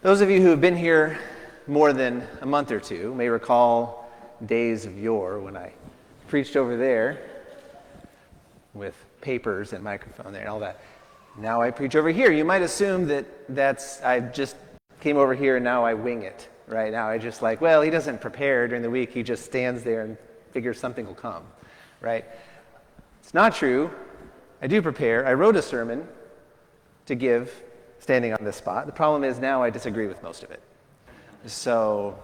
Those of you who have been here more than a month or two may recall days of yore when I preached over there with papers and microphone there and all that. Now I preach over here. You might assume I just came over here and now I wing it. Right now I just he doesn't prepare during the week. He just stands there and figures something will come. Right? It's not true. I do prepare. I wrote a sermon to give standing on this spot. The problem is now I disagree with most of it. So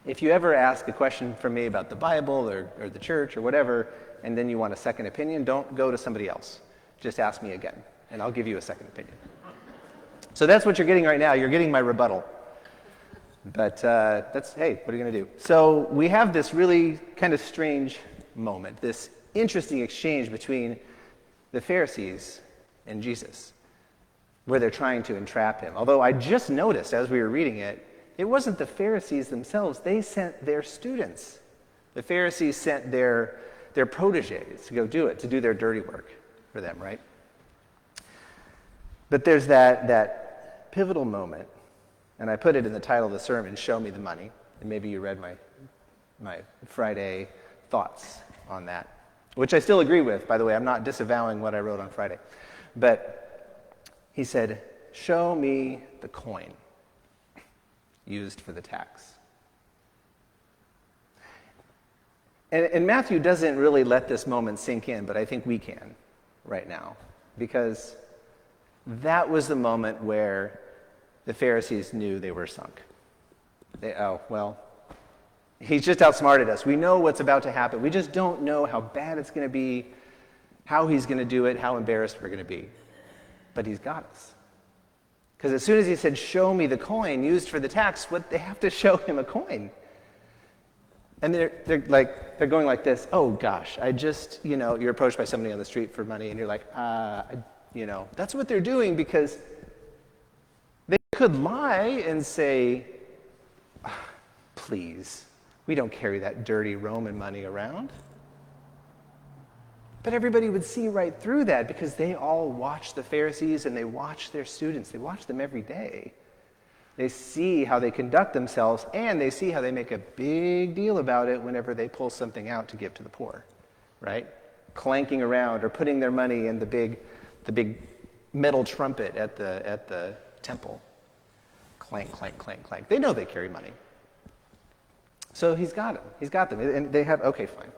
if you ever ask a question from me about the Bible or the church or whatever, and then you want a second opinion, don't go to somebody else. Just ask me again, and I'll give you a second opinion. So that's what you're getting right now. You're getting my rebuttal. But hey, what are you going to do? So we have this really kind of strange moment, this interesting exchange between the Pharisees and Jesus, where they're trying to entrap him. Although I just noticed as we were reading it, it wasn't the Pharisees themselves. They sent their students. The Pharisees sent their protégés to go do it, to do their dirty work for them, right? But there's that pivotal moment, and I put it in the title of the sermon, Show Me the Money. And maybe you read my Friday thoughts on that, which I still agree with, by the way. I'm not disavowing what I wrote on Friday. But he said, show me the coin used for the tax. And Matthew doesn't really let this moment sink in, but I think we can right now, because that was the moment where the Pharisees knew they were sunk. He's just outsmarted us. We know what's about to happen. We just don't know how bad it's going to be, how he's going to do it, how embarrassed we're going to be. But he's got us. Because as soon as he said, show me the coin used for the tax, they have to show him a coin. And they're going like this, oh gosh, you're approached by somebody on the street for money, and you're like, that's what they're doing, because they could lie and say, please, we don't carry that dirty Roman money around. But everybody would see right through that, because they all watch the Pharisees and they watch their students. They watch them every day. They see how they conduct themselves, and they see how they make a big deal about it whenever they pull something out to give to the poor, right? Clanking around or putting their money in the big metal trumpet at the temple. Clank, clank, clank, clank. They know they carry money. So he's got them. He's got them. And they have, okay, fine.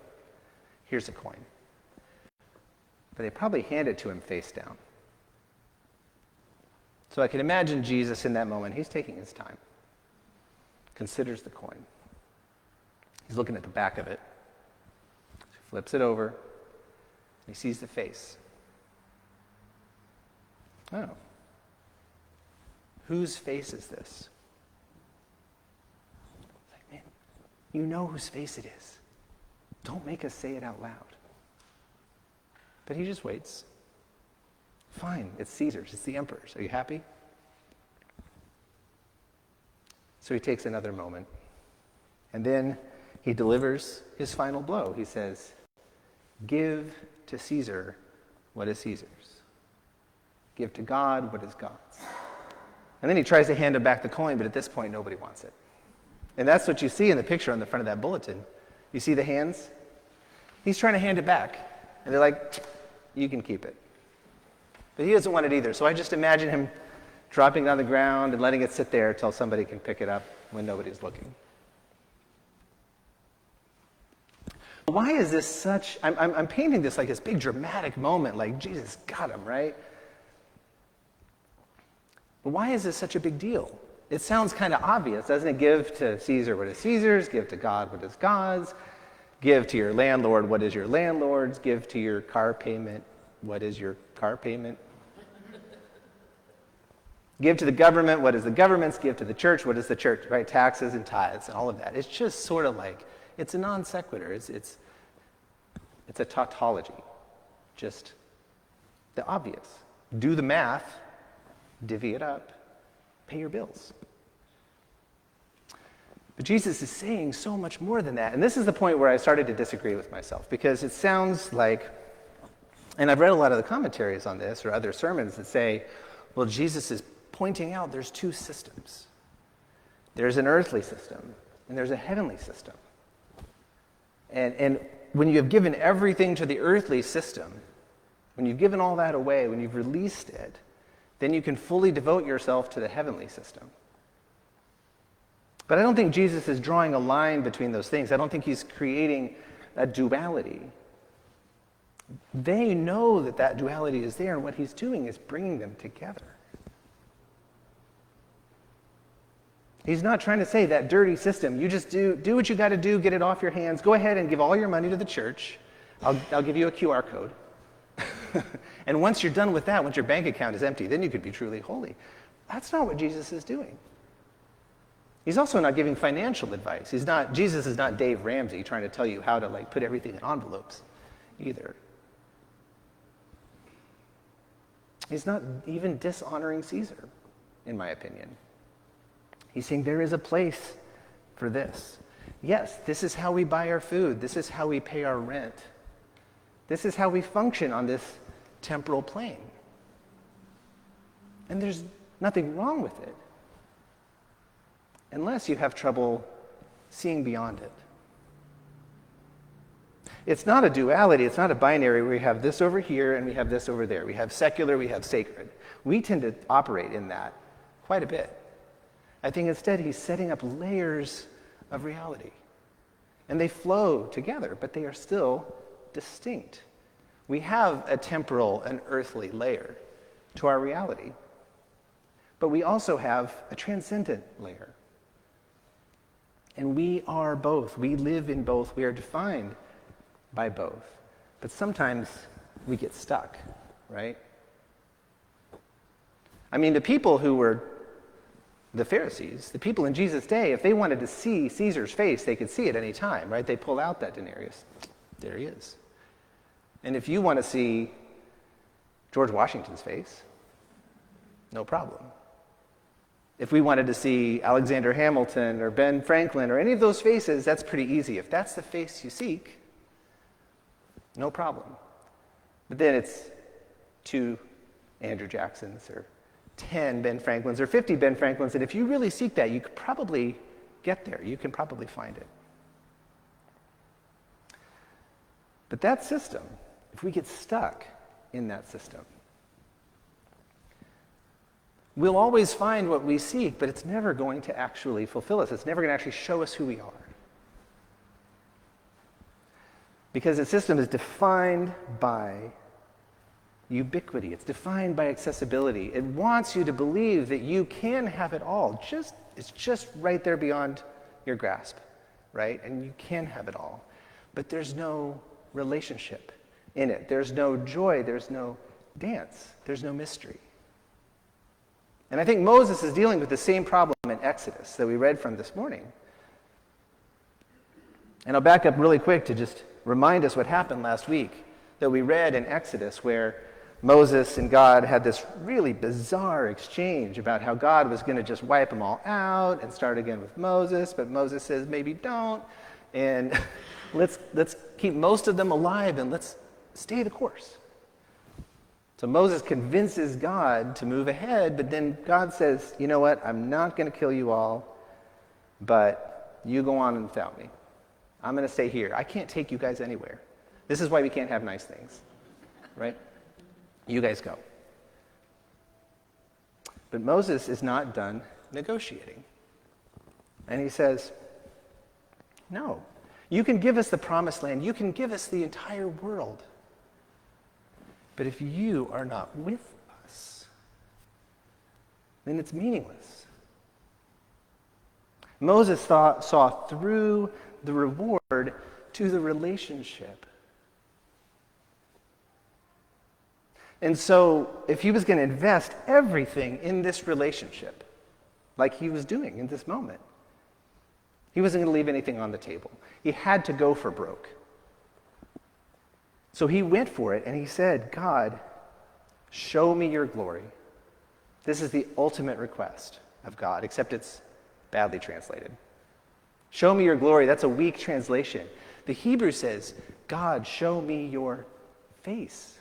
Here's a coin. But they probably hand it to him face down. So I can imagine Jesus in that moment. He's taking his time. Considers the coin. He's looking at the back of it. He flips it over. He sees the face. Oh. Whose face is this? Man, you know whose face it is. Don't make us say it out loud. But he just waits. Fine, it's Caesar's, it's the emperor's. Are you happy? So he takes another moment. And then he delivers his final blow. He says, give to Caesar what is Caesar's. Give to God what is God's. And then he tries to hand him back the coin, but at this point, nobody wants it. And that's what you see in the picture on the front of that bulletin. You see the hands? He's trying to hand it back. And they're like, you can keep it. But he doesn't want it either. So I just imagine him dropping it on the ground and letting it sit there until somebody can pick it up when nobody's looking. Why is this such... I'm painting this like this big dramatic moment, like Jesus got him, right? But why is this such a big deal? It sounds kind of obvious, doesn't it? Give to Caesar what is Caesar's, give to God what is God's, give to your landlord what is your landlord's, give to your car payment what is your car payment. Give to the government what is the government's, give to the church what is the church, right? Taxes and tithes and all of that. It's just sort of like, it's a non sequitur. It's a tautology. Just the obvious. Do the math, divvy it up, pay your bills. But Jesus is saying so much more than that. And this is the point where I started to disagree with myself, because it sounds like, and I've read a lot of the commentaries on this or other sermons that say, well, Jesus is pointing out there's two systems. There's an earthly system, and there's a heavenly system. And when you have given everything to the earthly system, when you've given all that away, when you've released it, then you can fully devote yourself to the heavenly system. But I don't think Jesus is drawing a line between those things. I don't think he's creating a duality. They know that that duality is there, and what he's doing is bringing them together. He's not trying to say that dirty system, you just do what you got to do, get it off your hands, go ahead and give all your money to the church. I'll give you a QR code. And once you're done with that, once your bank account is empty, then you could be truly holy. That's not what Jesus is doing. He's also not giving financial advice. Jesus is not Dave Ramsey trying to tell you how to put everything in envelopes either. He's not even dishonoring Caesar, in my opinion. He's saying there is a place for this. Yes, this is how we buy our food. This is how we pay our rent. This is how we function on this temporal plane. And there's nothing wrong with it, unless you have trouble seeing beyond it. It's not a duality. It's not a binary where we have this over here and we have this over there. We have secular, we have sacred. We tend to operate in that quite a bit. I think instead he's setting up layers of reality. And they flow together, but they are still distinct. We have a temporal and earthly layer to our reality. But we also have a transcendent layer. And we are both. We live in both. We are defined by both. But sometimes we get stuck, right? I mean, the people who were the Pharisees, the people in Jesus' day, if they wanted to see Caesar's face, they could see it any time, right? They pull out that denarius. There he is. And if you want to see George Washington's face, no problem. If we wanted to see Alexander Hamilton or Ben Franklin or any of those faces, that's pretty easy. If that's the face you seek, no problem. But then it's 2 Andrew Jacksons or 10 Ben Franklins or 50 Ben Franklins, and if you really seek that, you could probably get there. You can probably find it. But that system, if we get stuck in that system, we'll always find what we seek, but it's never going to actually fulfill us. It's never going to actually show us who we are. Because the system is defined by ubiquity. It's defined by accessibility. It wants you to believe that you can have it all. It's just right there beyond your grasp, right? And you can have it all. But there's no relationship in it. There's no joy. There's no dance. There's no mystery. And I think Moses is dealing with the same problem in Exodus that we read from this morning. And I'll back up really quick to just remind us what happened last week that we read in Exodus, where Moses and God had this really bizarre exchange about how God was going to just wipe them all out and start again with Moses, but Moses says, maybe don't, and let's keep most of them alive and let's stay the course. So Moses convinces God to move ahead, but then God says, you know what, I'm not going to kill you all, but you go on without me. I'm going to stay here. I can't take you guys anywhere. This is why we can't have nice things, right? You guys go. But Moses is not done negotiating. And he says, no, you can give us the promised land. You can give us the entire world. But if you are not with us, then it's meaningless. Moses saw through the reward to the relationship. And so if he was going to invest everything in this relationship, like he was doing in this moment, he wasn't going to leave anything on the table. He had to go for broke. So he went for it and he said, God, show me your glory. This is the ultimate request of God, except it's badly translated. Show me your glory. That's a weak translation. The Hebrew says, God, show me your face.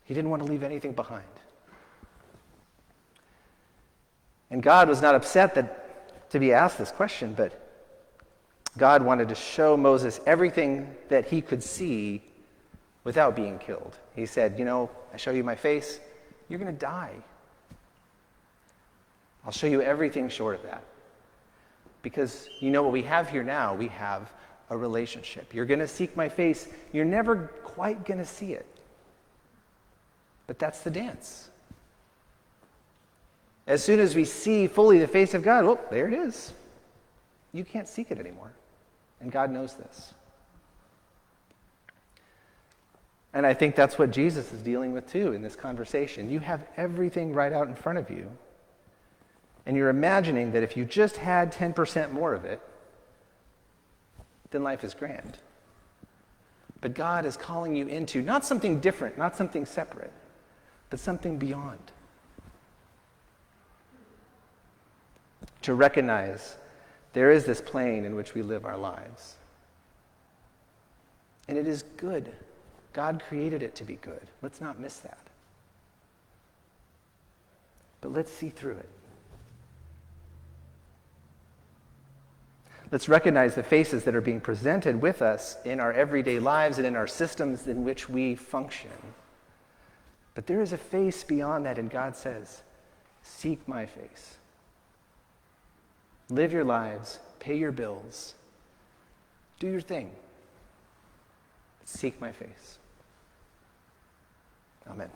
He didn't want to leave anything behind. And God was not upset to be asked this question, but God wanted to show Moses everything that he could see without being killed. He said, I show you my face, you're going to die. I'll show you everything short of that. Because what we have here now? We have a relationship. You're going to seek my face. You're never quite going to see it. But that's the dance. As soon as we see fully the face of God, well, there it is. You can't seek it anymore. And God knows this. And I think that's what Jesus is dealing with too in this conversation. You have everything right out in front of you. And you're imagining that if you just had 10% more of it, then life is grand. But God is calling you into not something different, not something separate, but something beyond. To recognize there is this plane in which we live our lives. And it is good. God created it to be good. Let's not miss that. But let's see through it. Let's recognize the faces that are being presented with us in our everyday lives and in our systems in which we function. But there is a face beyond that, and God says, seek my face. Live your lives, pay your bills, do your thing. Seek my face. Amen.